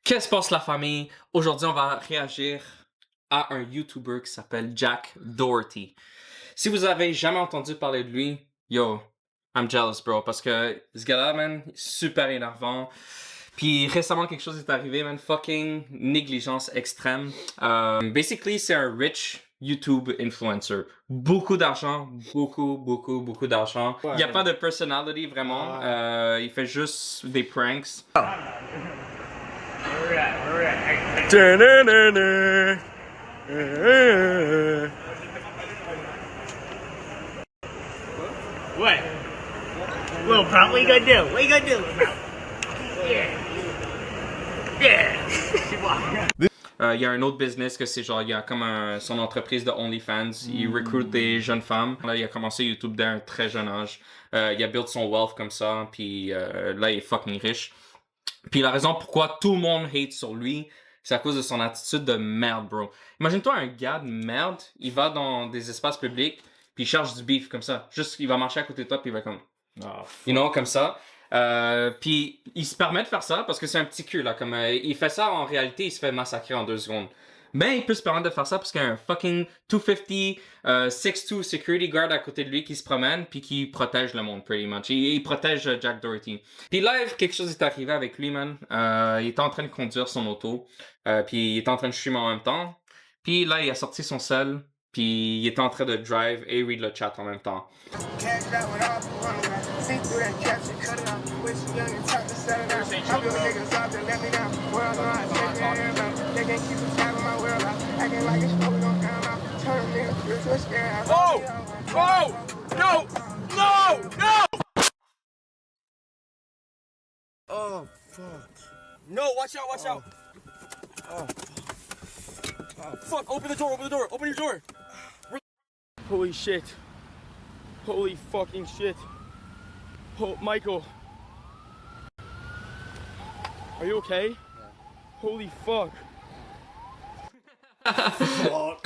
Qu'est-ce qui se passe la famille? Aujourd'hui, on va réagir à un YouTuber qui s'appelle Jack Doherty. Si vous avez jamais entendu parler de lui, yo, I'm jealous, bro, parce que ce gars-là, man, super énervant. Puis récemment, quelque chose est arrivé, man, fucking négligence extrême. Basically, c'est un rich YouTube influencer. Beaucoup d'argent, beaucoup d'argent. Il n'y a pas de personality, vraiment. Il fait juste des pranks. What? Little bro, what you gonna do? What you gonna do, little bro? Yeah. Yeah. Il y a un autre business que c'est genre, il y a comme son entreprise de OnlyFans. Il recrute des jeunes femmes. Là, il a commencé YouTube dès un très jeune âge. Il a build son wealth comme ça. Puis là, il est fucking riche. Puis la raison pourquoi tout le monde hate sur lui, c'est à cause de son attitude de merde, bro. Imagine-toi un gars de merde, il va dans des espaces publics, puis il cherche du beef comme ça. Juste, il va marcher à côté de toi, puis il va comme... you know, comme ça. Puis il se permet de faire ça parce que c'est un petit cul, là. Comme, il fait ça, en réalité, il se fait massacrer en 2 secondes. Mais il peut se permettre de faire ça parce qu'il y a un fucking 250, 6'2 security guard à côté de lui qui se promène puis qui protège le monde, pretty much. Il protège Jack Doherty. Puis live, quelque chose est arrivé avec lui, man. Il était en train de conduire son auto. Puis il était en train de streamer en même temps. Puis là, il a sorti son sel. Puis il était en train de drive et read le chat en même temps. Oh! Oh! No! No! No! Oh, fuck. No, watch out, watch out. Oh, fuck, open the door, open your door. Holy shit. Holy fucking shit. Oh, Michael. Are you okay? Yeah. Holy fuck.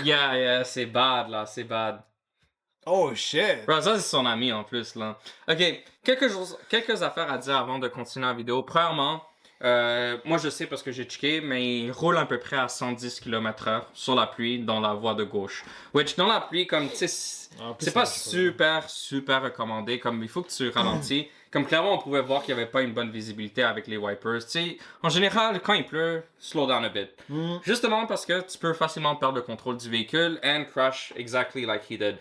Yeah, c'est bad, là, c'est bad. Oh shit! Bro, ça, c'est son ami en plus, là. Ok, quelques affaires à dire avant de continuer la vidéo. Premièrement, moi je sais parce que j'ai checké, mais il roule à peu près à 110 km/h sur la pluie dans la voie de gauche. Which, dans la pluie, comme, tu sais, c'est pas super recommandé. Comme, il faut que tu ralentis. Comme, clairement, on pouvait voir qu'il n'y avait pas une bonne visibilité avec les wipers. Tu sais, en général, quand il pleut, slow down a bit. Justement parce que tu peux facilement perdre le contrôle du véhicule and crash exactly like he did.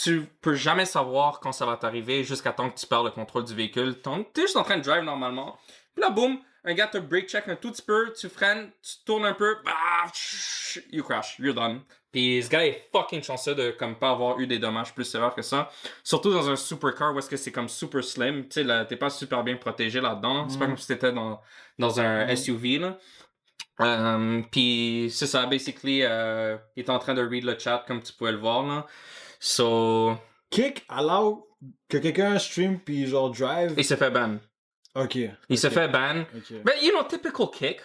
Tu peux jamais savoir quand ça va t'arriver jusqu'à temps que tu perds le contrôle du véhicule. T'es juste en train de drive normalement. Puis là, boum, un gars te brake check un tout petit peu, tu freines, tu tournes un peu, bah, you crash, you're done. Puis ce gars est fucking chanceux de comme pas avoir eu des dommages plus sévères que ça. Surtout dans un supercar où est-ce que c'est comme super slim. Tu sais, là, t'es pas super bien protégé là-dedans. C'est pas comme si t'étais dans un SUV, là. Puis c'est ça, basically, il est en train de read le chat comme tu pouvais le voir, là. So... Kick allow que quelqu'un stream puis genre drive. Il s'est fait ban. Ok. Il se fait ban. Okay. Mais, you know, typical kick.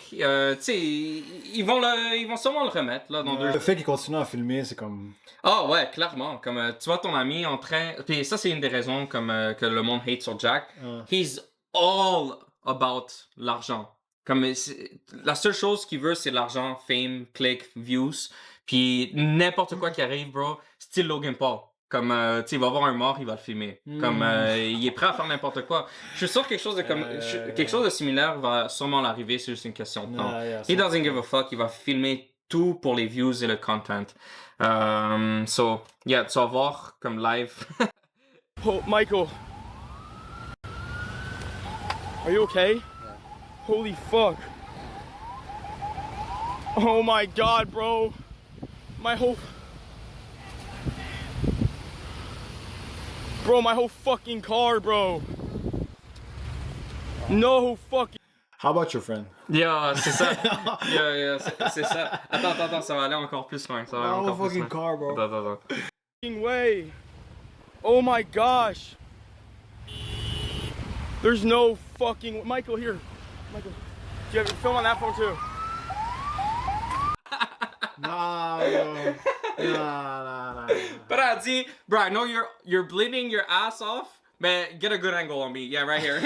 Tu sais, ils vont sûrement le remettre, là, dans 2 jours. Le fait qu'il continue à filmer, c'est comme... Ah ouais, clairement. Comme, tu vois ton ami en train... Puis ça, c'est une des raisons comme, que le monde hate sur Jack. He's all about l'argent. Comme, la seule chose qu'il veut, c'est l'argent, fame, click, views. Puis n'importe quoi qui arrive, bro, style Logan Paul. Comme, tu sais, il va avoir un mort, il va le filmer. Comme, il est prêt à faire n'importe quoi. Je suis sûr que quelque chose de similaire va sûrement l'arriver, c'est juste une question de temps. He doesn't give a fuck, il va filmer tout pour les views et le content. So, yeah, tu vas voir comme live. Oh, Michael. Are you okay? Yeah. Holy fuck. Oh my god, bro. My whole fucking car, bro. No fucking... How about your friend? Yeah, c'est ça. Yeah, c'est ça. Attends, ça va aller encore plus loin. Ça va aller encore plus loin. Car, bro. Attends. Fucking way. Oh my gosh. There's no fucking... Michael, here. Michael, do you have your film on that phone too? Nah, bro. Nah. But I dit, bro, I know you're bleeding your ass off, but get a good angle on me. Yeah, right here.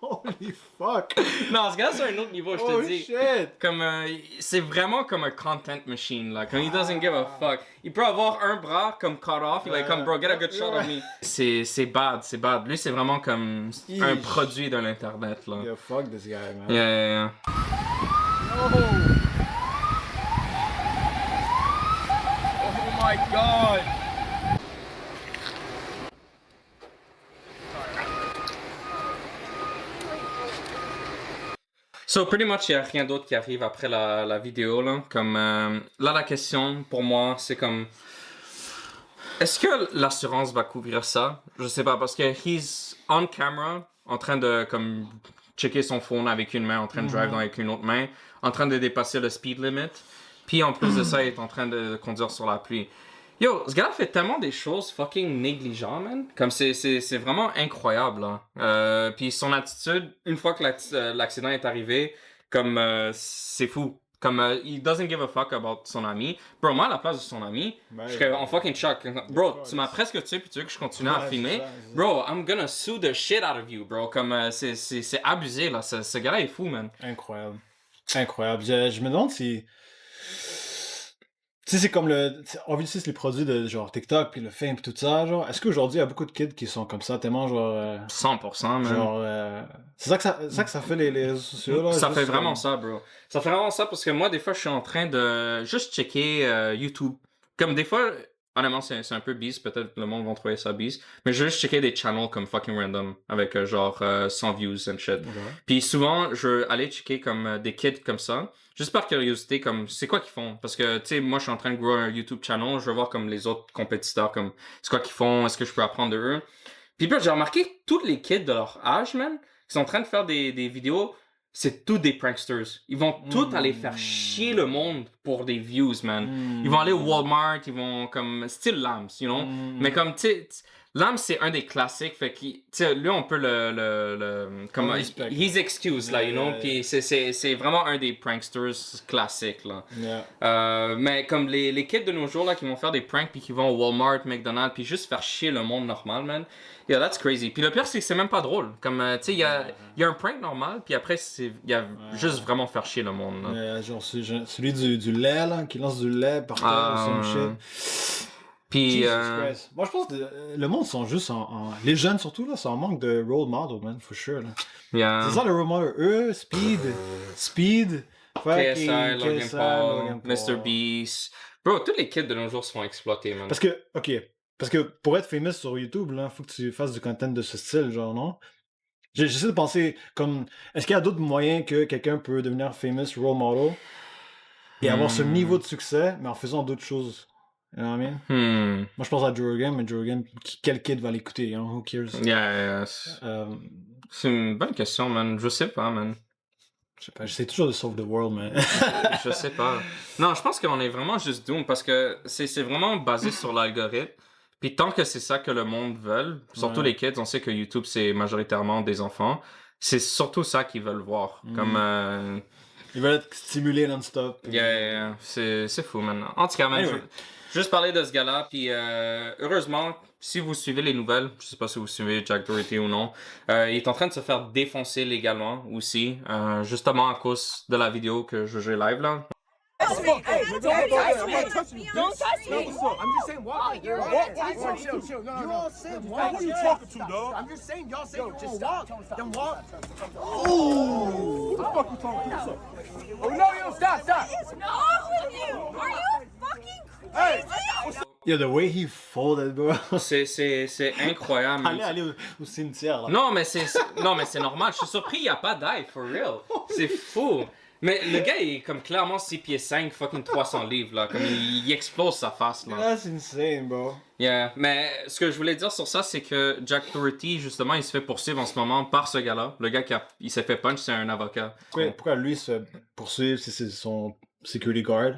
Holy fuck! Non, ce gars, c'est un autre niveau, je te Oh dis. shit! Comme, c'est vraiment comme un content machine, là. Comme, he doesn't give a fuck. Il peut avoir un bras comme cut off, il va être comme, bro, get a good shot of me. C'est bad, c'est bad. Lui, c'est vraiment comme un Yeesh. produit de l'internet, là. Yeah, fuck this guy, man. Yeah. Oh my god! So, pretty much, il n'y a rien d'autre qui arrive après la vidéo, là. Comme, là, la question, pour moi, c'est comme... Est-ce que l'assurance va couvrir ça? Je sais pas, parce que he's on camera, en train de, comme, checker son phone avec une main, en train de drive avec une autre main, en train de dépasser le speed limit. Puis, en plus de ça, il est en train de conduire sur la pluie. Yo, ce gars fait tellement des choses fucking négligentes, man. Comme c'est vraiment incroyable, là. Puis son attitude, une fois que l'accident est arrivé, comme c'est fou. Comme he doesn't give a fuck about son ami. Bro, moi à la place de son ami, je serais en fucking shock. Bro, tu m'as presque tué puis tu veux que je continue à filmer. Bro, I'm gonna sue the shit out of you, bro. Comme c'est abusé, là. Ce gars-là est fou, man. Incroyable. Incroyable. Je me demande si... Tu sais, c'est comme le... On vit c'est les produits de genre TikTok, puis le Fame, puis tout ça, genre. Est-ce qu'aujourd'hui, il y a beaucoup de kids qui sont comme ça, tellement genre... 100%, man. Genre... C'est ça que ça fait les réseaux sociaux, là? Ça juste fait vraiment comme- ça, bro. Ça fait vraiment ça parce que moi, des fois, je suis en train de juste checker YouTube. Comme des fois, honnêtement, c'est un peu bise. Peut-être le monde va trouver ça bise. Mais je vais juste checker des channels comme fucking random avec genre 100 views and shit. Ouais. Puis souvent, je vais aller checker comme des kids comme ça. Juste par curiosité, comme c'est quoi qu'ils font. Parce que, tu sais, moi, je suis en train de grow un YouTube channel. Je veux voir comme les autres compétiteurs, comme c'est quoi qu'ils font. Est-ce que je peux apprendre de eux. Puis j'ai remarqué tous les kids de leur âge, man, qui sont en train de faire des vidéos, c'est tous des pranksters. Ils vont tous aller faire chier le monde pour des views, man. Ils vont aller au Walmart, ils vont comme style Lams, you know. Mais comme tu sais, Lams c'est un des classiques, fait que tu sais lui on peut comme respect. he's excused là, you know. Yeah. Puis c'est vraiment un des pranksters classiques là. Yeah. Mais comme les kids de nos jours là qui vont faire des pranks puis qui vont au Walmart, McDonald's puis juste faire chier le monde normal, man. Yeah, that's crazy. Puis le pire c'est que c'est même pas drôle. Comme tu sais il y a un prank normal puis après il y a juste vraiment faire chier le monde là. Genre celui du lait, là, qui lance du lait par terre, some shit. Puis Jesus Christ. Moi, je pense que le monde sont juste les jeunes, surtout, là, sont en manque de role model, man, for sure, là. yeah. C'est ça, le role model. Eux, Speed, KSI, Logan KSI, Paul, Logan Paul. Mr. Beast. Bro, tous les kids de nos jours se font exploiter, man. Parce que pour être famous sur YouTube, là, faut que tu fasses du content de ce style, genre, non? J'essaie de penser, comme, est-ce qu'il y a d'autres moyens que quelqu'un peut devenir famous role model et avoir ce niveau de succès, mais en faisant d'autres choses? You know what I mean? Moi, je pense à Joe Rogan, mais Joe Rogan, quel kid va l'écouter, hein? Who cares? Yeah. C'est une bonne question, man. Je sais pas, man. Je sais pas, j'essaie toujours de sauver the world, mais... Je sais pas. Non, je pense qu'on est vraiment juste doom parce que c'est vraiment basé sur l'algorithme. Puis tant que c'est ça que le monde veut, surtout les kids, on sait que YouTube c'est majoritairement des enfants. C'est surtout ça qu'ils veulent voir. Comme. Ils veulent être stimulés non-stop. Yeah. C'est fou, man. En tout cas, man, Anyway. juste parler de ce gars-là, puis heureusement, si vous suivez les nouvelles, je sais pas si vous suivez Jack Doherty ou non, il est en train de se faire défoncer légalement aussi, justement à cause de la vidéo que je joue live là. Don't touch me. I'm just saying, walk. You're Walk. Chill. No. You all said Who walk. are you talking to, dog? I'm just saying, y'all said Yo, you just just stop. walk. Then walk. Ooh. Who the fuck you talking to? Oh, no, stop. What is wrong with you? Are you fucking Hey, crazy? Yeah, the way he folded, bro. C'est incroyable. man. Aller au cimetière, là. Non, mais c'est normal. Je suis surpris, il n'y a pas d'ail, for real. C'est fou. Mais le gars, il est comme clairement 6 pieds 5, fucking 300 livres, là. Comme il explose sa face, là. That's insane, bro. Yeah. Mais ce que je voulais dire sur ça, c'est que Jack Doherty, justement, il se fait poursuivre en ce moment par ce gars-là. Le gars il s'est fait punch, c'est un avocat. Pourquoi lui se fait poursuivre si c'est son security guard?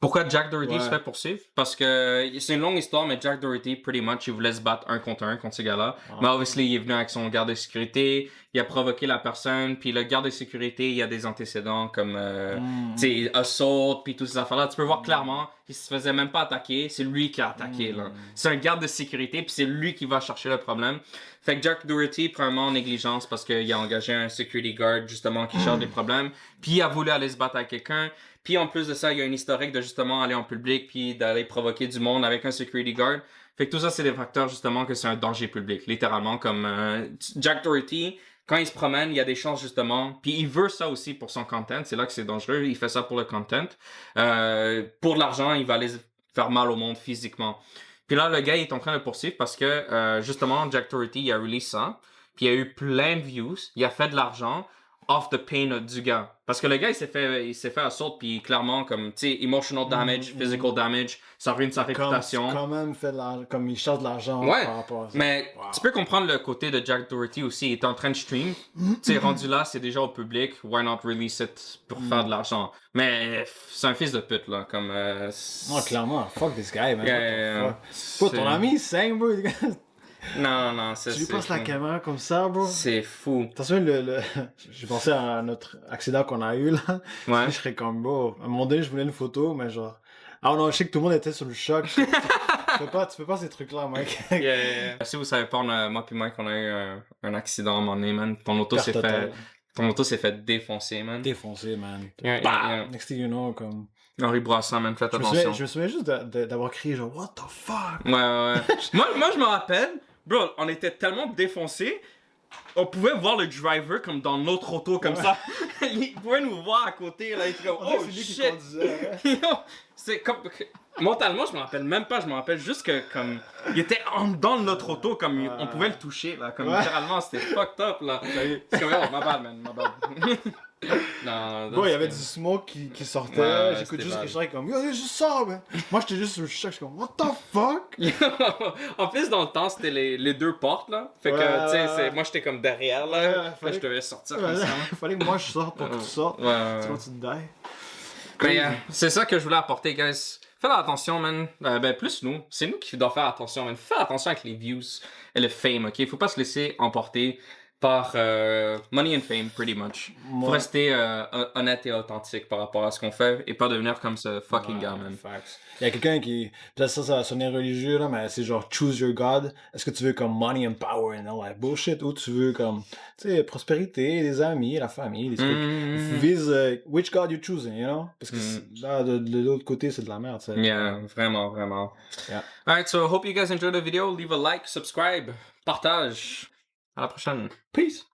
Pourquoi Jack Doherty Ouais. se fait poursuivre? Parce que c'est une longue histoire, mais Jack Doherty, pretty much, il voulait se battre un contre ces gars-là. Mais obviously, il est venu avec son garde de sécurité. il a provoqué la personne, puis le garde de sécurité, il y a des antécédents comme, tu sais, assault, puis toutes ces affaires-là. Tu peux voir clairement qu'il se faisait même pas attaquer, c'est lui qui a attaqué, là. C'est un garde de sécurité, puis c'est lui qui va chercher le problème. Fait que Jack Doherty, premièrement, en négligence, parce qu'il a engagé un security guard, justement, qui cherche des problèmes, puis il a voulu aller se battre avec quelqu'un, puis en plus de ça, il y a un historique de, justement, aller en public, puis d'aller provoquer du monde avec un security guard. Fait que tout ça, c'est des facteurs, justement, que c'est un danger public, littéralement, comme Jack Doherty, quand il se promène, il y a des chances, justement, puis il veut ça aussi pour son content, c'est là que c'est dangereux, il fait ça pour le content. Pour l'argent, il va aller faire mal au monde physiquement. Puis là, le gars, il est en train de le poursuivre parce que, justement, Jack Doherty, il a release ça, puis il a eu plein de views, il a fait de l'argent off the pain du gars. Parce que le gars, il s'est fait assault, puis clairement, comme, tu sais, emotional damage, physical damage, ça ruine sa réputation. Quand même fait de l'argent, comme il cherche de l'argent Ouais, par rapport à ça. mais tu peux comprendre le côté de Jack Doherty aussi. Il est en train de stream. Tu sais, rendu là, c'est déjà au public. Why not release it pour faire de l'argent? Mais c'est un fils de pute, là. Comme. Non, clairement, fuck this guy, man. Yeah, What the fuck? Ton ami, il saigne, bro. Non, c'est. Tu lui passes la fou. caméra comme ça, bro. C'est fou. Attention, j'ai pensé à notre accident qu'on a eu, là. Ouais. Je serais comme, bro. À un moment donné, je voulais une photo, mais genre. Ah non, je sais que tout le monde était sur le choc. Tu fais pas ces trucs-là, mec. Yeah. Si vous savez pas, moi puis Mike, on a eu un accident à un moment donné, man. Ton auto s'est fait défoncer, man. Défoncé, man. Yeah. Next thing you know, comme. Henri Boisson, man, faites Je me attention. souviens juste d'avoir crié, genre, what the fuck? Ouais. moi, je me rappelle, bro, on était tellement défoncés, on pouvait voir le driver comme dans notre auto, comme ça. Il pouvait nous voir à côté, là, il était comme, On dirait oh que c'est lui qui shit! conduisait, hein. Yo, c'est comme. Mentalement, je me rappelle même pas, je me rappelle juste que, comme. Il était dans notre auto, comme. On pouvait le toucher, là, comme littéralement, c'était fucked up, là. C'est comme, oh, ma bad, man, ma bad. Non, Bon, il y avait du smoke qui sortait. Ouais, J'écoute c'était juste bad. Richard comme, yo, juste sors, man. Moi, j'étais juste sur le choc. Je suis comme, what the fuck? En plus, dans le temps, c'était les deux portes, là. Fait que, Ouais, tu sais, ouais. moi, j'étais comme derrière, là. Ouais, Là, fallait je que- devais sortir comme ça. Il fallait que moi je sorte pour que tu sortes. Ouais. Sinon, tu te die. Mais c'est ça que je voulais apporter, guys. Faites attention, man. Plus nous. C'est nous qui devons faire attention, man. Faites attention avec les views et le fame, ok? Faut pas se laisser emporter par money and fame, pretty much. Faut Ouais. rester honnête et authentique par rapport à ce qu'on fait et pas devenir comme ce fucking gars, man. Facts. Il y a quelqu'un qui. Peut-être ça va sonner religieux, là, mais c'est genre choose your God. Est-ce que tu veux comme money and power and all that bullshit ou tu veux comme, tu sais, prospérité, des amis, la famille, des trucs. Vise which God you choosing, you know? Parce que là, de l'autre côté, c'est de la merde, ça. Yeah, vraiment. Yeah. Alright, so hope you guys enjoyed the video. Leave a like, subscribe, partage. À la prochaine. Peace!